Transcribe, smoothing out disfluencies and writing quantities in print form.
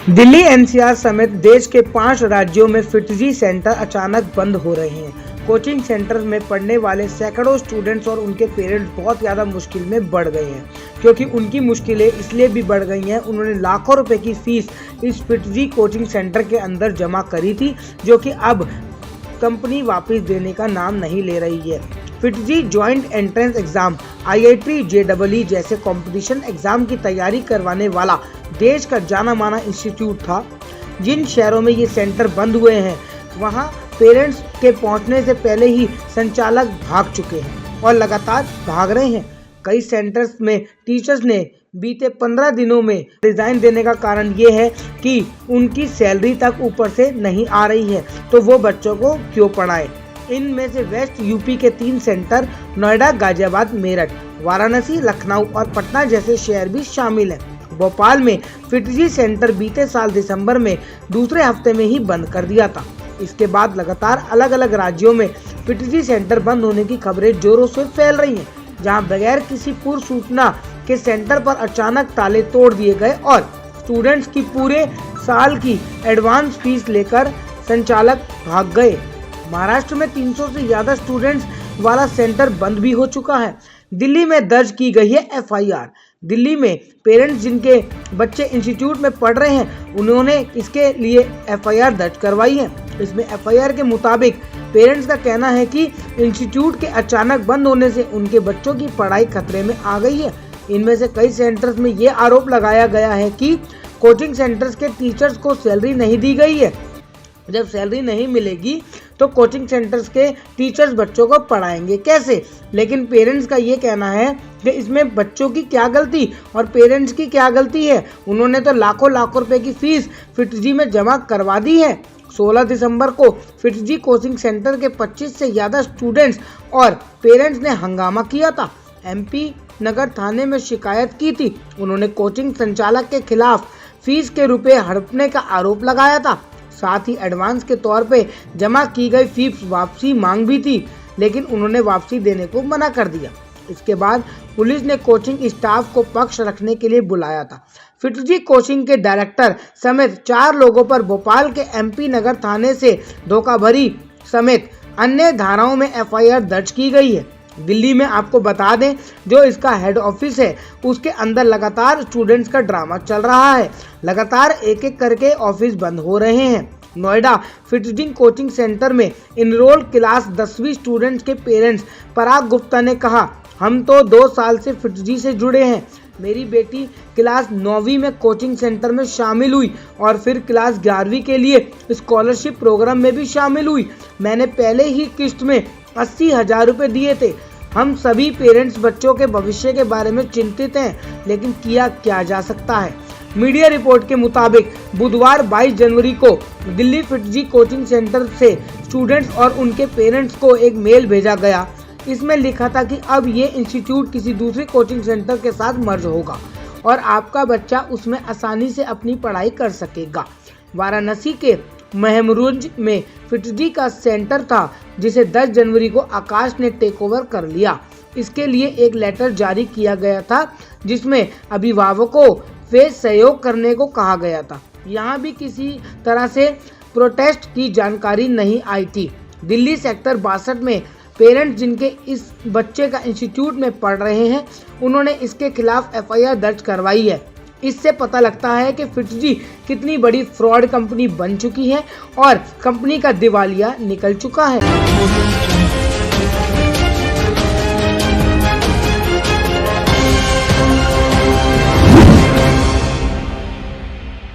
Delhi NCR समेत देश के 5 राज्यों में फिटजी सेंटर अचानक बंद हो रहे हैं। कोचिंग सेंटर में पढ़ने वाले सैकड़ों स्टूडेंट्स और उनके पेरेंट्स बहुत ज़्यादा मुश्किल में बढ़ गए हैं, क्योंकि उनकी मुश्किलें इसलिए भी बढ़ गई हैं। उन्होंने लाखों रुपए की फीस इस फिटजी कोचिंग सेंटर के अंदर जमा करी थी, जो कि अब कंपनी वापस देने का नाम नहीं ले रही है। FIITJEE joint entrance exam IIT JEE जैसे कंपटीशन एग्जाम की तैयारी करवाने वाला देश का जाना माना इंस्टीट्यूट था। जिन शहरों में ये सेंटर बंद हुए हैं, वहाँ पेरेंट्स के पहुँचने से पहले ही संचालक भाग चुके हैं और लगातार भाग रहे हैं। कई सेंटर्स में टीचर्स ने बीते 15 दिनों में रिजाइन देने का कारण ये है कि उनकी सैलरी तक ऊपर से नहीं आ रही है, तो वो बच्चों को क्यों पढ़ाए। इनमें से वेस्ट यूपी के 3 सेंटर नोएडा, गाजियाबाद, मेरठ, वाराणसी, लखनऊ और पटना जैसे शहर भी शामिल हैं। भोपाल में फिटजी सेंटर बीते साल दिसंबर में दूसरे हफ्ते में ही बंद कर दिया था। इसके बाद लगातार अलग अलग राज्यों में फिटजी सेंटर बंद होने की खबरें जोरों से फैल रही हैं, जहां बगैर किसी पूर्व सूचना के सेंटर पर अचानक ताले तोड़ दिए गए और स्टूडेंट्स की पूरे साल की एडवांस फीस लेकर संचालक भाग गए। महाराष्ट्र में 300 से ज्यादा स्टूडेंट्स वाला सेंटर बंद भी हो चुका है। दिल्ली में दर्ज की गई है FIR। दिल्ली में पेरेंट्स जिनके बच्चे इंस्टीट्यूट में पढ़ रहे हैं, उन्होंने इसके लिए FIR दर्ज करवाई है। इसमें FIR के मुताबिक पेरेंट्स का कहना है कि इंस्टीट्यूट के अचानक बंद होने से उनके बच्चों की पढ़ाई खतरे में आ गई है। इनमें से कई सेंटर्स में ये आरोप लगाया गया है कि कोचिंग सेंटर्स के टीचर्स को सैलरी नहीं दी गई है। जब सैलरी नहीं मिलेगी तो कोचिंग सेंटर्स के टीचर्स बच्चों को पढ़ाएंगे कैसे। लेकिन पेरेंट्स का ये कहना है कि इसमें बच्चों की क्या गलती और पेरेंट्स की क्या गलती है। उन्होंने तो लाखों रुपए की फीस फिटजी में जमा करवा दी है। 16 दिसंबर को फिटजी कोचिंग सेंटर के 25 से ज्यादा स्टूडेंट्स और पेरेंट्स ने हंगामा किया था। MP नगर थाने में शिकायत की थी। उन्होंने कोचिंग संचालक के खिलाफ फीस के रुपए हड़पने का आरोप लगाया था। साथ ही एडवांस के तौर पे जमा की गई फीस वापसी मांग भी थी, लेकिन उन्होंने वापसी देने को मना कर दिया। इसके बाद पुलिस ने कोचिंग स्टाफ को पक्ष रखने के लिए बुलाया था। फिटजी कोचिंग के डायरेक्टर समेत 4 लोगों पर भोपाल के MP नगर थाने से धोखाधड़ी समेत अन्य धाराओं में FIR दर्ज की गई है। दिल्ली में आपको बता दें, जो इसका हेड ऑफिस है, उसके अंदर लगातार स्टूडेंट्स का ड्रामा चल रहा है। लगातार एक एक करके ऑफिस बंद हो रहे हैं। नोएडा फिटजी कोचिंग सेंटर में इनरोल क्लास 10वीं स्टूडेंट्स के पेरेंट्स पराग गुप्ता ने कहा, हम तो 2 साल से फिटजी से जुड़े हैं। मेरी बेटी क्लास 9वीं में कोचिंग सेंटर में शामिल हुई और फिर क्लास 11वीं के लिए स्कॉलरशिप प्रोग्राम में भी शामिल हुई। मैंने पहले ही किस्त में 80,000 रुपए दिए थे। हम सभी पेरेंट्स बच्चों के भविष्य के बारे में चिंतित हैं, लेकिन किया क्या जा सकता है। मीडिया रिपोर्ट के मुताबिक बुधवार 22 जनवरी को दिल्ली फिटजी कोचिंग सेंटर से स्टूडेंट्स और उनके पेरेंट्स को एक मेल भेजा गया। इसमें लिखा था कि अब ये इंस्टीट्यूट किसी दूसरे कोचिंग सेंटर के साथ मर्ज होगा और आपका बच्चा उसमें आसानी से अपनी पढ़ाई कर सकेगा। वाराणसी के महमरूज में फिटजी का सेंटर था, जिसे 10 जनवरी को आकाश ने टेक ओवर कर लिया। इसके लिए एक लेटर जारी किया गया था, जिसमें अभिभावकों से सहयोग करने को कहा गया था। यहाँ भी किसी तरह से प्रोटेस्ट की जानकारी नहीं आई थी। दिल्ली सेक्टर 62 में पेरेंट्स जिनके इस बच्चे का इंस्टीट्यूट में पढ़ रहे हैं, उन्होंने इसके खिलाफ FIR दर्ज करवाई है। इससे पता लगता है कि फिटजी कितनी बड़ी फ्रॉड कंपनी बन चुकी है और कंपनी का दिवालिया निकल चुका है।